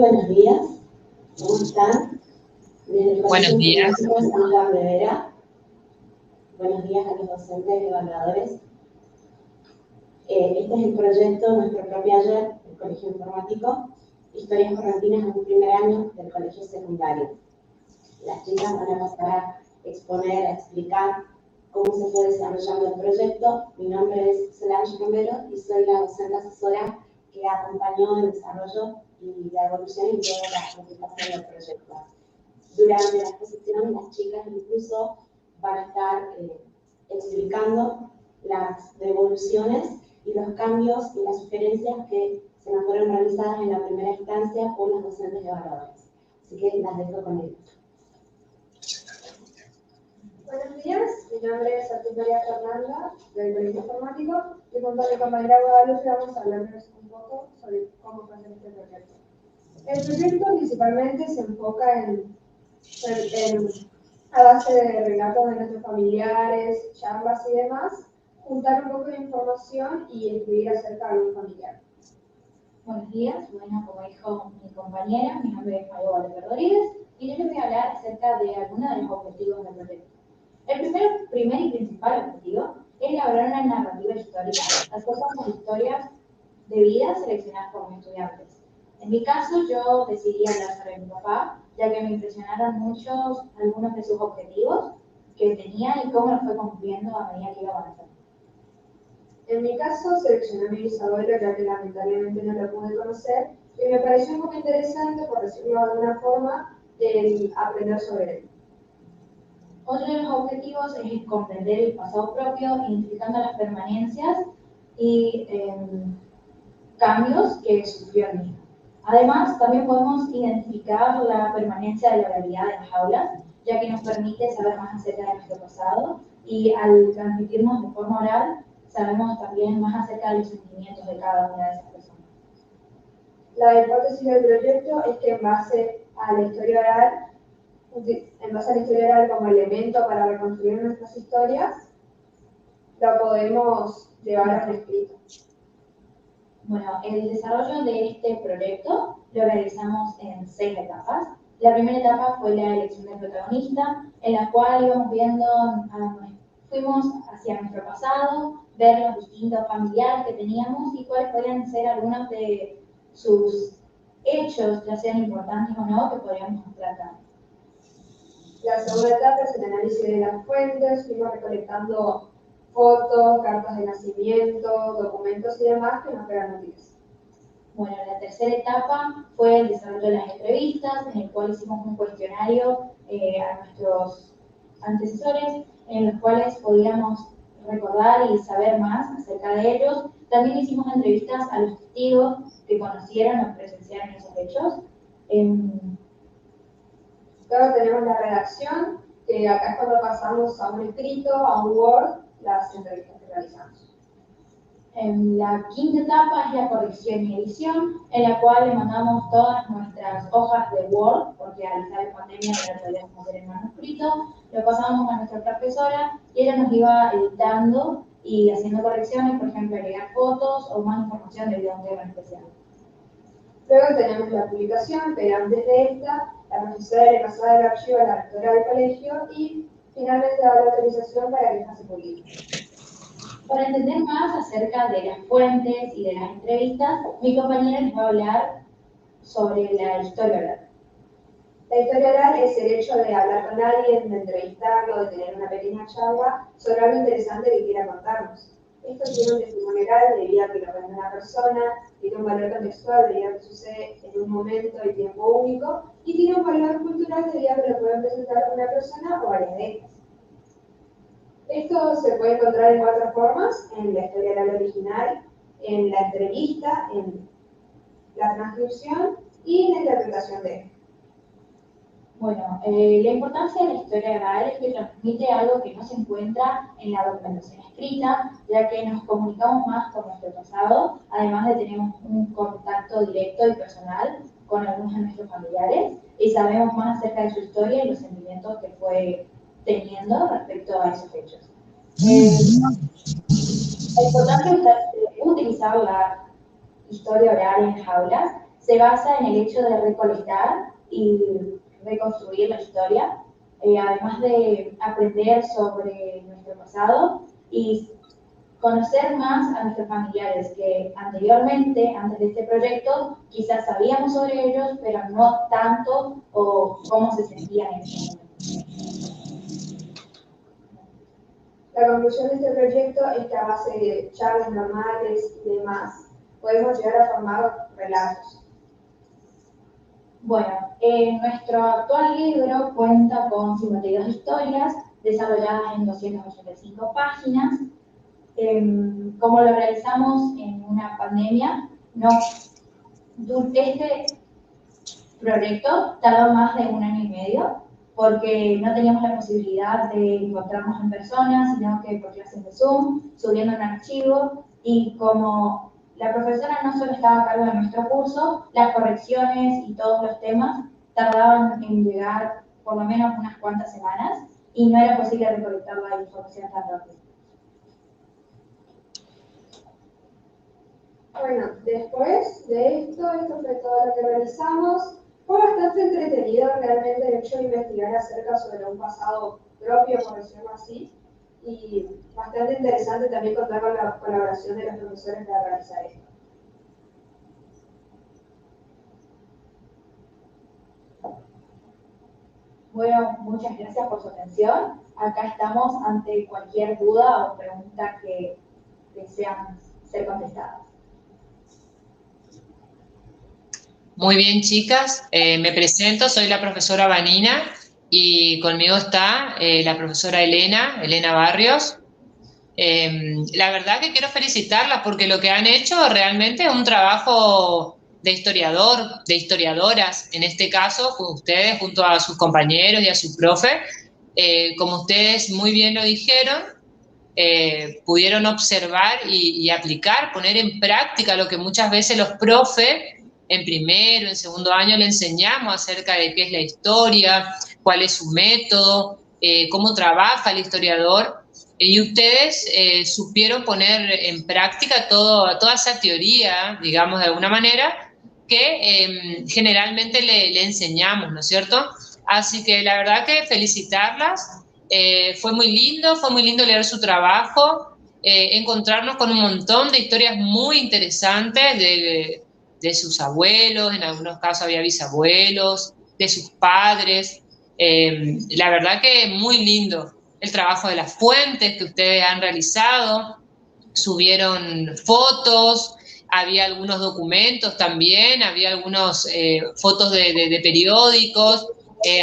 buenos días, ¿cómo están? Desde el Buenos días. Santa Rivera. Buenos días a los docentes y evaluadores. Este es el proyecto Nuestro propio ayer del Colegio Informático, Historias correntinas en un primer año del colegio secundario. Las chicas van a pasar a exponer, a explicar cómo se fue desarrollando el proyecto. Mi nombre es Solange Romero y soy la docente asesora que acompañó el desarrollo y la evolución y toda la presentación del proyecto. Durante la exposición, las chicas incluso van a estar explicando las devoluciones y los cambios y las sugerencias que se nos fueron realizadas en la primera instancia por los docentes y evaluadores. Así que las dejo con ellos. Buenos días, mi nombre es María Fernanda, del Colegio Informático, y junto a mi compañera Guadalupe vamos a hablarles un poco sobre cómo fue este proyecto. El proyecto principalmente se enfoca a base de relatos de nuestros familiares, charlas y demás, juntar un poco de información y escribir acerca de algún familiar. Buenos días, bueno, como dijo mi compañera, mi nombre es María Guadalupe Rodríguez y yo les voy a hablar acerca de algunos de los objetivos del proyecto. El primer y principal objetivo es elaborar una narrativa histórica acerca de historias de vida seleccionadas por mis estudiantes. En mi caso, yo decidí hablar sobre mi papá, ya que me impresionaron mucho algunos de sus objetivos que tenía y cómo los fue cumpliendo a medida que iba avanzando. En mi caso, seleccioné a mi bisabuelo, ya que lamentablemente no lo pude conocer, y me pareció un poco interesante, por decirlo de alguna forma, el aprender sobre él. Otro de los objetivos es comprender el pasado propio, identificando las permanencias y cambios que sufrió el mismo. Además, también podemos identificar la permanencia de la oralidad en las aulas, ya que nos permite saber más acerca de nuestro pasado y al transmitirnos de forma oral, sabemos también más acerca de los sentimientos de cada una de esas personas. La hipótesis del proyecto es que en base a la historia oral como elemento para reconstruir nuestras historias, lo podemos llevar al escrito. Bueno, el desarrollo de este proyecto lo realizamos en 6 etapas. La primera etapa fue la elección del protagonista, en la cual íbamos viendo, fuimos hacia nuestro pasado, ver los distintos familiares que teníamos y cuáles podrían ser algunos de sus hechos, ya sean importantes o no, que podríamos tratar. La segunda etapa es el análisis de las fuentes, fuimos recolectando fotos, cartas de nacimiento, documentos y demás que nos fueran útiles. Bueno, la tercera etapa fue el desarrollo de las entrevistas, en el cual hicimos un cuestionario a nuestros antecesores, en los cuales podíamos recordar y saber más acerca de ellos. También hicimos entrevistas a los testigos que conocieron o presenciaron esos hechos. Luego tenemos la redacción, que acá es cuando pasamos a un escrito, a un Word, las entrevistas que realizamos. En la quinta etapa es la corrección y edición, en la cual le mandamos todas nuestras hojas de Word, porque al estar en pandemia no lo podíamos hacer en manuscrito, lo pasábamos a nuestra profesora y ella nos iba editando y haciendo correcciones, por ejemplo, agregar fotos o más información debido a un tema especial. Luego tenemos la publicación, pero antes de esta, la profesora le pasaba el archivo a la rectora del colegio y finalmente daba la autorización para que esta se publique. Para entender más acerca de las fuentes y de las entrevistas, mi compañera les va a hablar sobre la historia oral. La historia oral es el hecho de hablar con alguien, de entrevistarlo, de tener una pequeña charla sobre algo interesante que quiera contarnos. Esto tiene un testimonio oral debido a que lo cuenta una persona, tiene un valor contextual debido a que sucede en un momento y tiempo único, y tiene un valor cultural debido a que lo puede presentar una persona o varias de ellas. Esto se puede encontrar en 4 formas: en la historia oral original, en la entrevista, en la transcripción y en la interpretación de esto. Bueno, la importancia de la historia oral es que transmite algo que no se encuentra en la documentación escrita, ya que nos comunicamos más con nuestro pasado, además de tener un contacto directo y personal con algunos de nuestros familiares y sabemos más acerca de su historia y los sentimientos que fue teniendo respecto a esos hechos. La importancia de utilizar la historia oral en las aulas se basa en el hecho de recolectar y reconstruir la historia, además de aprender sobre nuestro pasado y conocer más a nuestros familiares que anteriormente, antes de este proyecto, quizás sabíamos sobre ellos, pero no tanto o cómo se sentían en ese momento. La conclusión de este proyecto es que a base de charlas normales y demás, podemos llegar a formar relatos. Bueno, nuestro actual libro cuenta con 52 historias desarrolladas en 285 páginas. Como lo realizamos en una pandemia, este proyecto tardó más de 1 año y medio porque no teníamos la posibilidad de encontrarnos en persona, sino que por clases de Zoom, subiendo un archivo, y como la profesora no solo estaba a cargo de nuestro curso, las correcciones y todos los temas tardaban en llegar por lo menos unas cuantas semanas y no era posible recolectar la información tan rápido. Bueno, después de esto fue todo lo que realizamos. Fue bastante entretenido realmente el hecho de investigar acerca sobre un pasado propio, por decirlo así, y bastante interesante también contar con la colaboración de los profesores para realizar esto. Bueno, muchas gracias por su atención. Acá estamos ante cualquier duda o pregunta que desean ser contestadas. Muy bien, chicas. Me presento, soy la profesora Vanina y conmigo está la profesora Elena Barrios. La verdad que quiero felicitarlas porque lo que han hecho realmente es un trabajo de historiador, de historiadoras, en este caso, con ustedes, junto a sus compañeros y a su profe. Como ustedes muy bien lo dijeron, pudieron observar y aplicar, poner en práctica lo que muchas veces los profes en primero, en segundo año le enseñamos acerca de qué es la historia, cuál es su método, cómo trabaja el historiador, y ustedes supieron poner en práctica toda esa teoría, digamos de alguna manera, que generalmente le enseñamos, ¿no es cierto? Así que la verdad que felicitarlas. Fue muy lindo leer su trabajo, encontrarnos con un montón de historias muy interesantes de sus abuelos, en algunos casos había bisabuelos, de sus padres. La verdad que muy lindo el trabajo de las fuentes que ustedes han realizado, subieron fotos, había algunos documentos también, había algunas fotos de periódicos,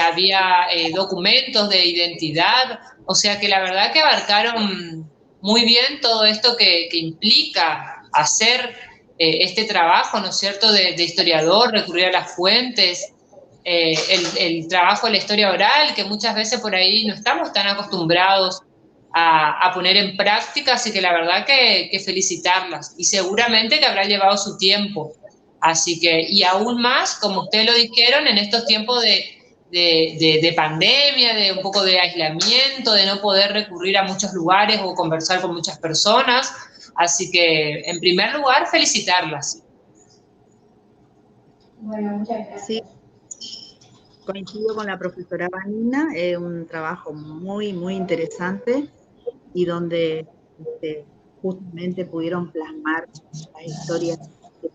había documentos de identidad, o sea que la verdad que abarcaron muy bien todo esto que implica hacer este trabajo, ¿no es cierto?, de historiador, recurrir a las fuentes, el trabajo de la historia oral, que muchas veces por ahí no estamos tan acostumbrados a poner en práctica, así que la verdad que felicitarlas, y seguramente que habrá llevado su tiempo, así que, y aún más, como ustedes lo dijeron, en estos tiempos de pandemia, de un poco de aislamiento, de no poder recurrir a muchos lugares o conversar con muchas personas, así que, en primer lugar, felicitarlas. Bueno, muchas gracias. Sí, coincido con la profesora Vanina, es un trabajo muy, muy interesante y donde justamente pudieron plasmar las historias de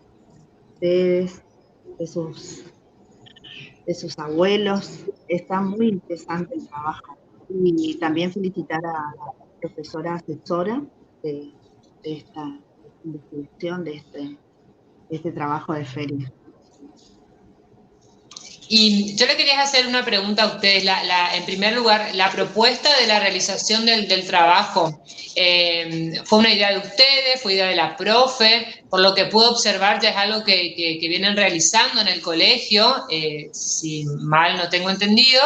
ustedes, de sus abuelos. Está muy interesante el trabajo. Y también felicitar a la profesora asesora de esta investigación, de este trabajo de feria. Y yo le quería hacer una pregunta a ustedes. En primer lugar, la propuesta de la realización del trabajo, ¿fue una idea de ustedes? ¿Fue idea de la profe? Por lo que pude observar, ya es algo que vienen realizando en el colegio, si mal no tengo entendido.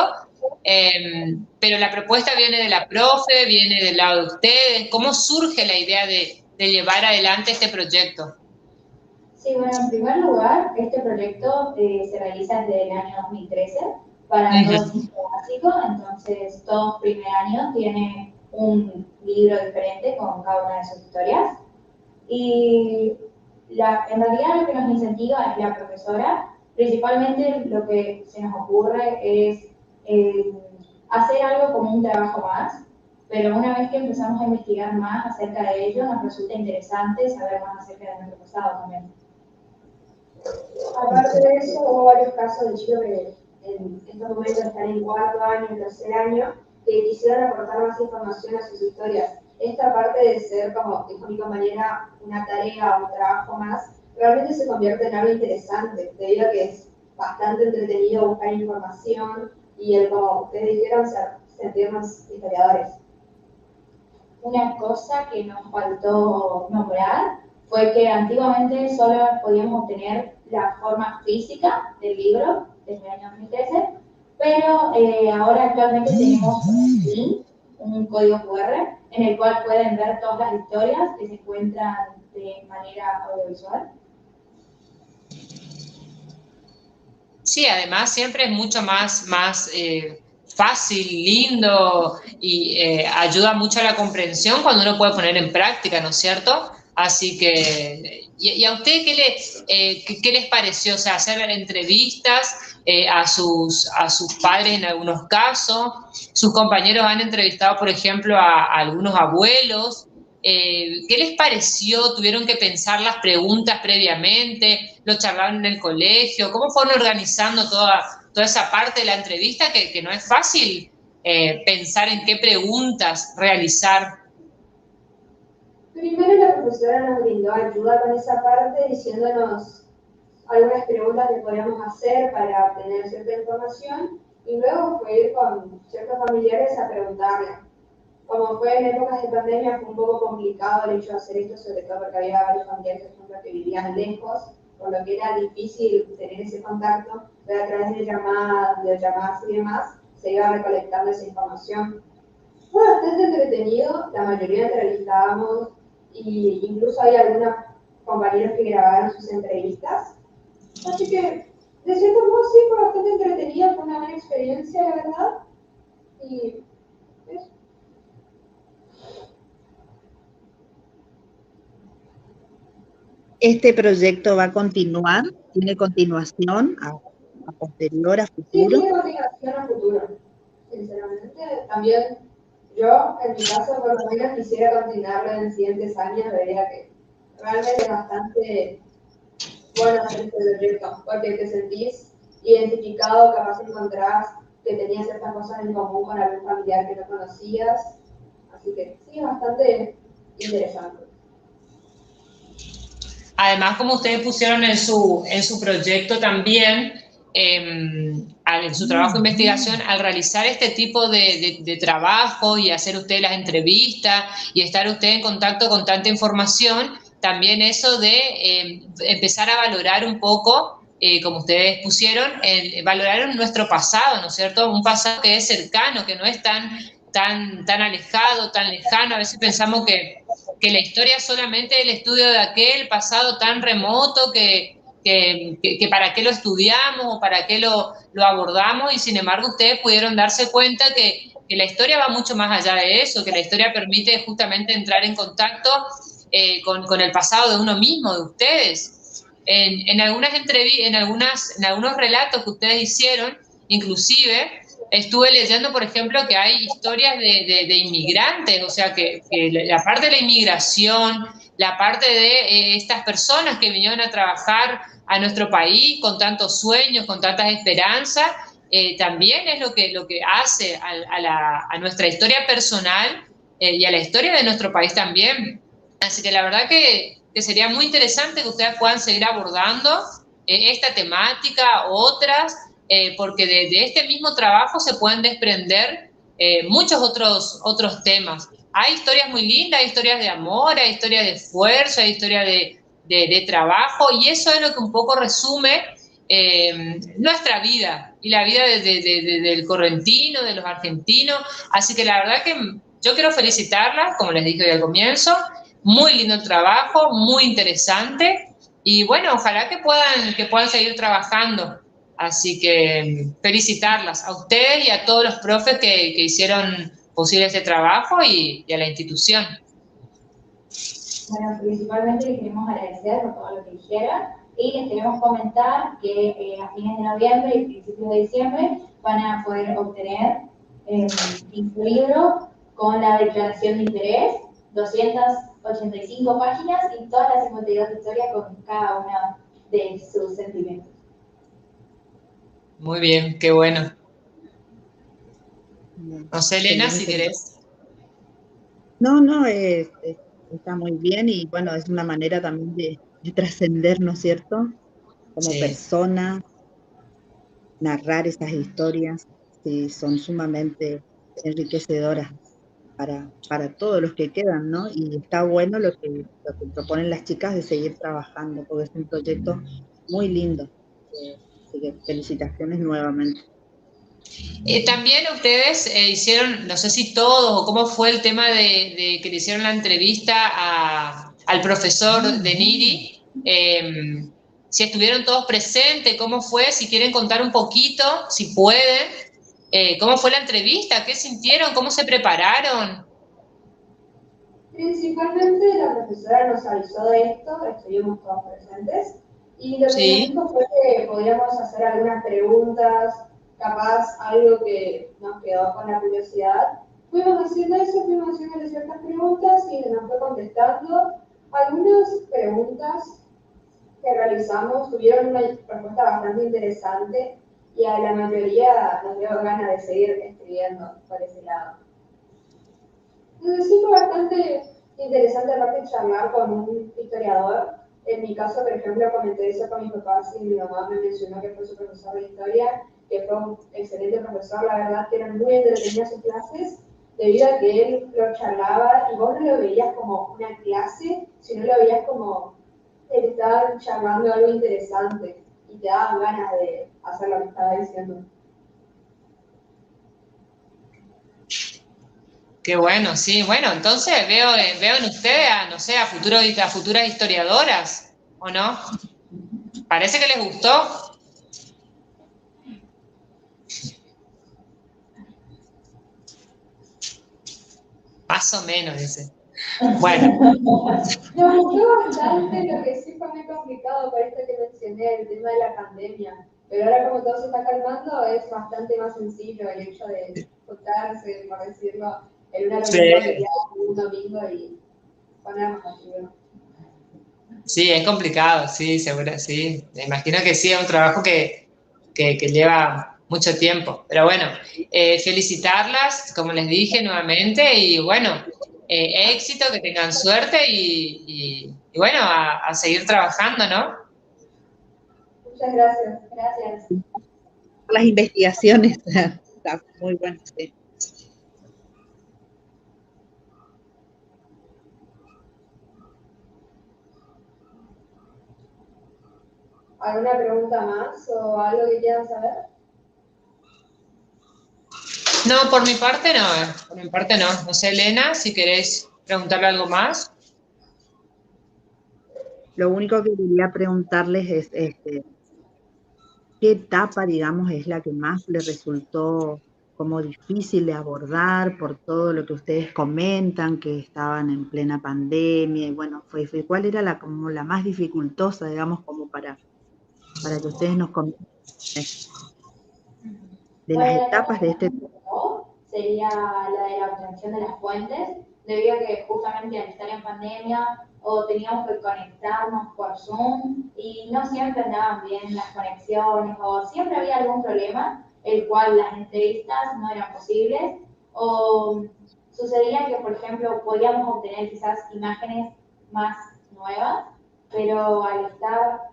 Pero la propuesta viene de la profe, viene del lado de ustedes. ¿Cómo surge la idea de llevar adelante este proyecto? Sí, bueno, en primer lugar, este proyecto se realiza desde el año 2013 para todo ciclo básico, entonces todo primer año tiene un libro diferente con cada una de sus historias. Y En realidad lo que nos incentiva es la profesora. Principalmente lo que se nos ocurre es hacer algo como un trabajo más, pero una vez que empezamos a investigar más acerca de ello, nos resulta interesante saber más acerca de nuestro pasado también. Aparte de eso, hubo varios casos de chicos que en estos momentos están en cuarto año, en tercer año, que quisieran aportar más información a sus historias. Esta parte de ser, como dijo mi compañera, una tarea o un trabajo más, realmente se convierte en algo interesante, debido a que es bastante entretenido buscar información y el, como ustedes dijeron, sentirnos historiadores. Una cosa que nos faltó nombrar fue que antiguamente solo podíamos obtener la forma física del libro desde el año 2013, pero ahora actualmente tenemos un link, un código QR, en el cual pueden ver todas las historias que se encuentran de manera audiovisual. Sí, además siempre es mucho más fácil, lindo y ayuda mucho a la comprensión cuando uno puede poner en práctica, ¿no es cierto? Así que, ¿y a usted qué les pareció? O sea, hacer entrevistas a sus padres en algunos casos. Sus compañeros han entrevistado, por ejemplo, a algunos abuelos. ¿Qué les pareció? ¿Tuvieron que pensar las preguntas previamente? ¿Lo charlaron en el colegio? ¿Cómo fueron organizando toda esa parte de la entrevista que no es fácil pensar en qué preguntas realizar? Primero la profesora nos brindó ayuda con esa parte, diciéndonos algunas preguntas que podíamos hacer para obtener cierta información, y luego fue ir con ciertos familiares a preguntarle. Como fue en épocas de pandemia, fue un poco complicado el hecho de hacer esto, sobre todo porque había varios familiares, por ejemplo, que vivían lejos, por lo que era difícil tener ese contacto, pero a través de llamadas y demás, se iba recolectando esa información. Fue bastante entretenido, la mayoría entrevistábamos, y incluso hay algunos compañeros que grabaron sus entrevistas. Así que, de cierto modo, sí, fue bastante entretenido, fue una buena experiencia, la verdad. Y eso. ¿Este proyecto va a continuar? ¿Tiene continuación a posterior, a Sí, futuro? tiene continuación a futuro. Sinceramente, también yo, en mi caso, por lo menos quisiera continuarlo en siguientes años, debido a que realmente es bastante bueno hacer este proyecto, porque te sentís identificado, capaz encontrás que tenías ciertas cosas en común con algún familiar que no conocías, así que sí, es bastante interesante. Además, como ustedes pusieron en su proyecto también, en su trabajo de investigación, al realizar este tipo de trabajo y hacer ustedes las entrevistas y estar usted en contacto con tanta información, también eso de empezar a valorar un poco, como ustedes pusieron, valorar nuestro pasado, ¿no es cierto? Un pasado que es cercano, que no es tan alejado, tan lejano. A veces pensamos que la historia es solamente el estudio de aquel pasado tan remoto que para qué lo estudiamos o para qué lo abordamos, y sin embargo ustedes pudieron darse cuenta que la historia va mucho más allá de eso, que la historia permite justamente entrar en contacto con el pasado de uno mismo, de ustedes. En algunos relatos que ustedes hicieron, inclusive, estuve leyendo, por ejemplo, que hay historias de inmigrantes, o sea, que la parte de la inmigración, la parte de estas personas que vinieron a trabajar a nuestro país con tantos sueños, con tantas esperanzas, también es lo que hace a nuestra historia personal y a la historia de nuestro país también. Así que la verdad que sería muy interesante que ustedes puedan seguir abordando esta temática, otras, porque de este mismo trabajo se pueden desprender muchos otros temas. Hay historias muy lindas, hay historias de amor, hay historias de esfuerzo, hay historias de trabajo, y eso es lo que un poco resume nuestra vida y la vida del correntino, de los argentinos. Así que la verdad que yo quiero felicitarlas, como les dije al comienzo, muy lindo el trabajo, muy interesante, y bueno, ojalá que puedan seguir trabajando. Así que felicitarlas a ustedes y a todos los profes que hicieron posible este trabajo, y a la institución. Bueno, principalmente les queremos agradecer por todo lo que dijeron y les queremos comentar que a fines de noviembre y principios de diciembre van a poder obtener un libro con la declaración de interés, 285 páginas y todas las 52 historias con cada una de sus sentimientos. Muy bien, qué bueno. Bien. No sé, Elena, si querés. No, está muy bien y bueno, es una manera también de trascender, ¿no es cierto? Como Sí. persona, narrar esas historias, sí, son sumamente enriquecedoras para todos los que quedan, ¿no? Y está bueno lo que proponen las chicas de seguir trabajando, porque es un proyecto muy lindo. Así que felicitaciones nuevamente. También ustedes hicieron, no sé si todos, o cómo fue el tema de que le hicieron la entrevista al profesor de Niri, si estuvieron todos presentes, cómo fue, si quieren contar un poquito, si pueden, cómo fue la entrevista, qué sintieron, cómo se prepararon. Principalmente la profesora nos avisó de esto, estuvimos todos presentes, y lo que nos Sí, dijo fue que podíamos hacer algunas preguntas, capaz algo que nos quedó con la curiosidad. Fuimos haciendo eso, fuimos haciéndole ciertas preguntas y nos fue contestando. Algunas preguntas que realizamos tuvieron una respuesta bastante interesante y a la mayoría nos dio ganas de seguir escribiendo por ese lado. Entonces sí fue bastante interesante aparte charlar con un historiador. En mi caso, por ejemplo, comenté eso con mis papás y mi mamá me mencionó que fue su profesor de historia, que fue un excelente profesor, la verdad que eran muy entretenidas sus clases, debido a que él lo charlaba y vos no lo veías como una clase, sino lo veías como él estaba charlando algo interesante y te daban ganas de hacer lo que estaba diciendo. qué bueno, sí, bueno, entonces veo en ustedes, no sé, a futuras historiadoras, ¿o no? Parece que les gustó. Más o menos, dice. Bueno, Nos gustó bastante, lo que sí fue muy complicado por esto que mencioné, el tema de la pandemia. Pero ahora como todo se está calmando, es bastante más sencillo el hecho de juntarse, por decirlo, en una reunión sí, familiar un domingo y ponernos a escribir. sí, es complicado, sí, seguro, sí. Me imagino que sí, es un trabajo que lleva mucho tiempo. Pero bueno, felicitarlas, como les dije nuevamente, y bueno, éxito, que tengan suerte y bueno, a seguir trabajando, ¿no? Muchas gracias. Gracias. Las investigaciones, está muy bueno, sí. ¿Alguna pregunta más o algo que quieran saber? No, por mi parte no, por mi parte no. No sé, Elena, si querés preguntarle algo más. Lo único que quería preguntarles es, ¿qué etapa, digamos, es la que más le resultó como difícil de abordar por todo lo que ustedes comentan, que estaban en plena pandemia? Y bueno, ¿cuál era como la más dificultosa, digamos, como para que ustedes nos comenten de las Bueno, la etapa etapas que de más este? me gustó sería la de la obtención de las fuentes, debido a que justamente al estar en pandemia o teníamos que conectarnos por Zoom y no siempre andaban bien las conexiones o siempre había algún problema, el cual las entrevistas no eran posibles o sucedía que, por ejemplo, podíamos obtener quizás imágenes más nuevas, pero al estar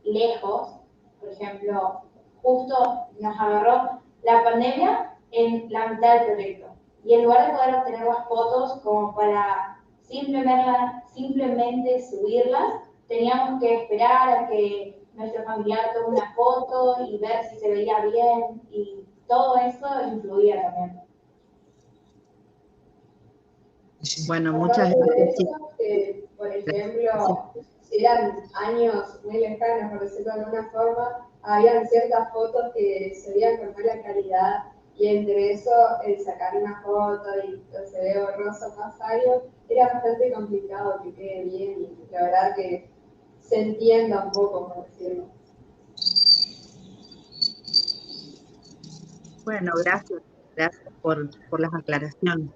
lejos, por ejemplo, justo nos agarró la pandemia en la mitad del proyecto. Y en lugar de poder obtener las fotos como para simplemente subirlas, teníamos que esperar a que nuestro familiar tome una foto y ver si se veía bien y todo eso influía también. Bueno, muchas Aparte de gracias, chicos. eso, que, por Gracias. ejemplo, si eran años muy lejanos, por decirlo de alguna forma, habían ciertas fotos que se veían con mala calidad y entre eso el sacar una foto y se ve borroso más algo, era bastante complicado. complicado que quede bien y la verdad que se entienda un poco, por decirlo. Bueno, gracias. Gracias por las aclaraciones.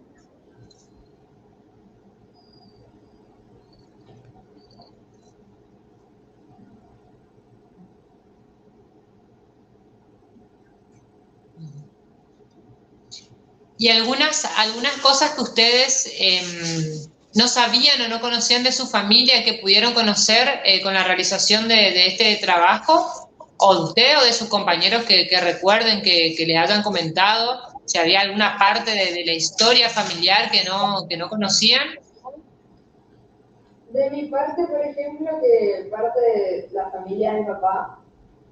Y algunas cosas que ustedes no sabían o no conocían de su familia que pudieron conocer con la realización de este trabajo, o de usted o de sus compañeros que recuerden que les hayan comentado, si había alguna parte de la historia familiar que no conocían. De mi parte, por ejemplo, que parte de la familia de mi papá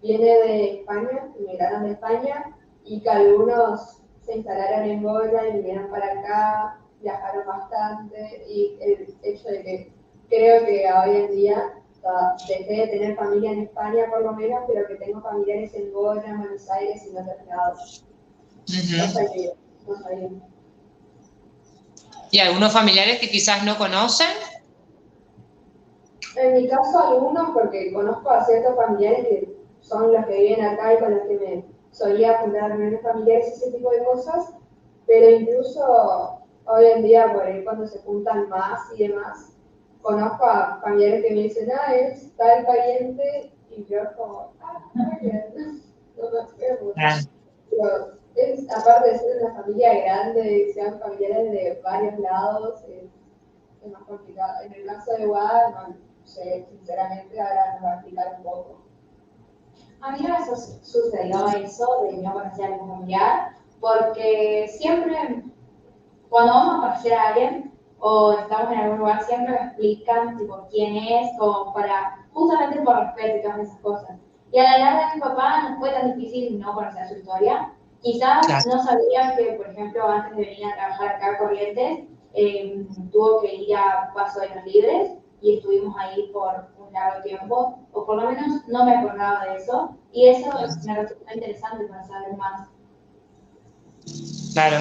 viene de España, emigraron de España, y que algunos se instalaron en Goya y vinieron para acá, viajaron bastante, y el hecho de que creo que hoy en día dejé de tener familia en España por lo menos, pero que tengo familiares en Goya, en Buenos Aires y en otros lados. Cosa que no sabía. ¿Y algunos familiares que quizás no conocen? En mi caso algunos, porque conozco a ciertos familiares que son los que viven acá y con los que me solía juntar reuniones familiares y ese tipo de cosas, pero incluso hoy en día, por ahí cuando se juntan más y demás, conozco a familiares que me dicen, es tal pariente, y yo como, muy bien, no me acuerdo. Pero aparte de ser una familia grande, sean familiares de varios lados, es más complicado. En el caso de Guada, no sé, sinceramente, ahora nos va a explicar un poco. A mí no me sucedió eso de no conocer a mi familiar, porque siempre, cuando vamos a conocer a alguien o estamos en algún lugar, siempre me explican tipo, quién es, como para, justamente por respeto y todas esas cosas. Y a la larga mi papá no fue tan difícil no conocer su historia. Quizás no sabía que, por ejemplo, antes de venir a trabajar acá a Corrientes, tuvo que ir a Paso de los Libres y estuvimos ahí por un largo tiempo, o por lo menos no me acordaba de eso, y eso me resultó interesante para saber más. Claro.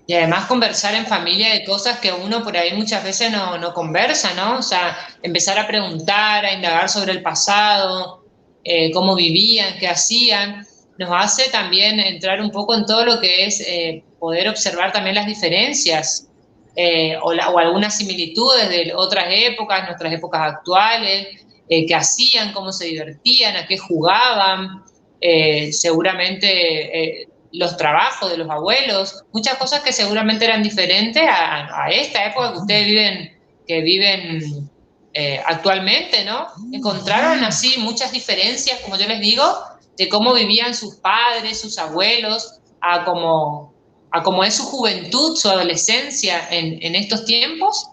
Y además conversar en familia de cosas que uno por ahí muchas veces no conversa, ¿no? O sea, empezar a preguntar, a indagar sobre el pasado, cómo vivían, qué hacían, nos hace también entrar un poco en todo lo que es poder observar también las diferencias o algunas similitudes de otras épocas, nuestras épocas actuales, qué hacían, cómo se divertían, a qué jugaban, seguramente los trabajos de los abuelos, muchas cosas que seguramente eran diferentes a esta época que viven actualmente, ¿no? Encontraron así muchas diferencias, como yo les digo, de cómo vivían sus padres, sus abuelos, a cómo es su juventud, su adolescencia en estos tiempos.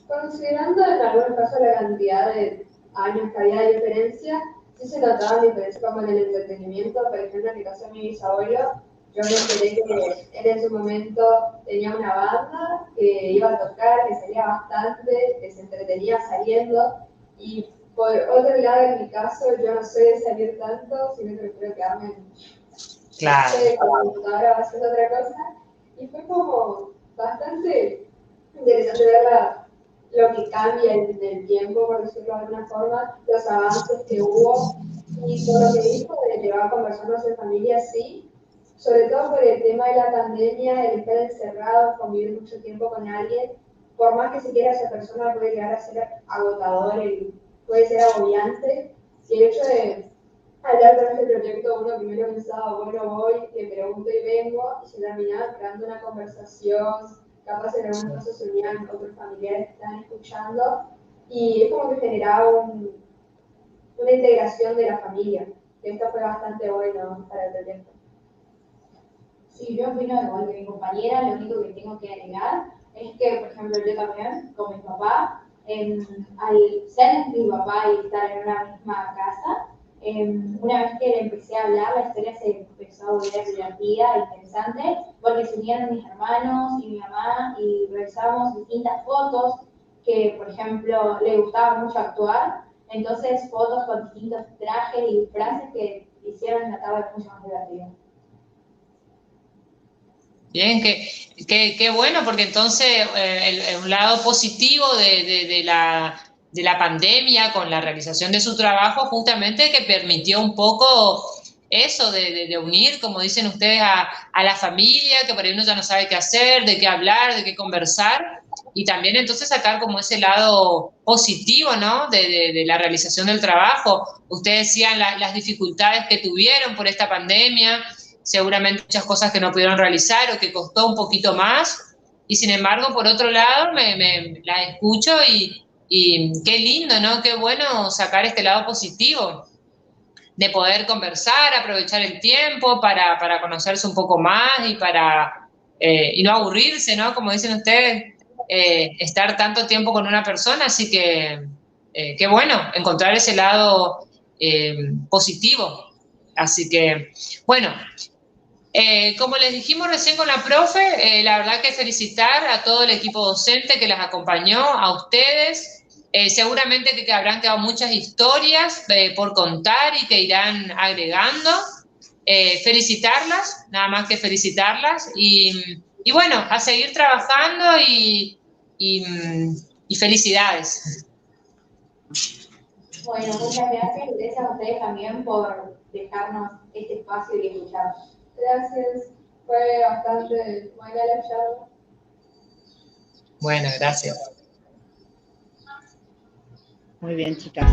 Considerando en algunos casos la cantidad de años que había de diferencia, sí se notaba diferencia como en el entretenimiento. Por ejemplo, en el caso de mi bisabuelo, yo me enteré que él en su momento tenía una banda que iba a tocar, que salía bastante, que se entretenía saliendo. Y por otro lado, en mi caso, yo no soy de salir tanto, sino que prefiero quedarme en con la computadora haciendo otra cosa. Y fue como bastante interesante ver lo que cambia en el tiempo, por decirlo de alguna forma, los avances que hubo. Y por lo que dijo de llevar conversando en familia, sí, sobre todo por el tema de la pandemia, el estar encerrado, convivir mucho tiempo con alguien, por más que se quiera esa persona, puede llegar a ser agotador y puede ser agobiante. Y el hecho de hablar con este proyecto, uno primero pensaba, bueno, voy, te pregunto y vengo, y se terminaba creando una conversación, capaz en algunos casos se unían otros familiares que estaban escuchando, y es como que generaba una integración de la familia, que esto fue bastante bueno para el proyecto. Sí, yo opino igual que mi compañera, lo único que tengo que agregar es que, por ejemplo, yo también, con mi papá, al ser mi papá y estar en una misma casa, una vez que le empecé a hablar, la historia se empezó a volver divertida, interesante, porque se unieron mis hermanos y mi mamá y revisábamos distintas fotos que, por ejemplo, le gustaba mucho actuar, entonces fotos con distintos trajes y disfraces que hicieron la tarde mucho más divertida. Bien, qué bueno, porque entonces un lado positivo de la pandemia con la realización de su trabajo justamente que permitió un poco eso de unir, como dicen ustedes, a la familia, que por ahí uno ya no sabe qué hacer, de qué hablar, de qué conversar, y también entonces sacar como ese lado positivo, ¿no? De la realización del trabajo. Ustedes decían las dificultades que tuvieron por esta pandemia, seguramente muchas cosas que no pudieron realizar o que costó un poquito más, y sin embargo, por otro lado, la escucho y qué lindo, ¿no? Qué bueno sacar este lado positivo de poder conversar, aprovechar el tiempo para conocerse un poco más y no aburrirse, ¿no? Como dicen ustedes, estar tanto tiempo con una persona, así que qué bueno encontrar ese lado positivo. Así que, bueno, como les dijimos recién con la profe, la verdad que felicitar a todo el equipo docente que las acompañó, a ustedes. Seguramente que habrán quedado muchas historias por contar y que irán agregando. Felicitarlas, nada más que felicitarlas. Y bueno, a seguir trabajando y felicidades. Bueno, muchas gracias y gracias a ustedes también por dejarnos este espacio y escucharnos. Gracias, fue bastante buena la charla. Bueno, gracias. Muy bien, chicas.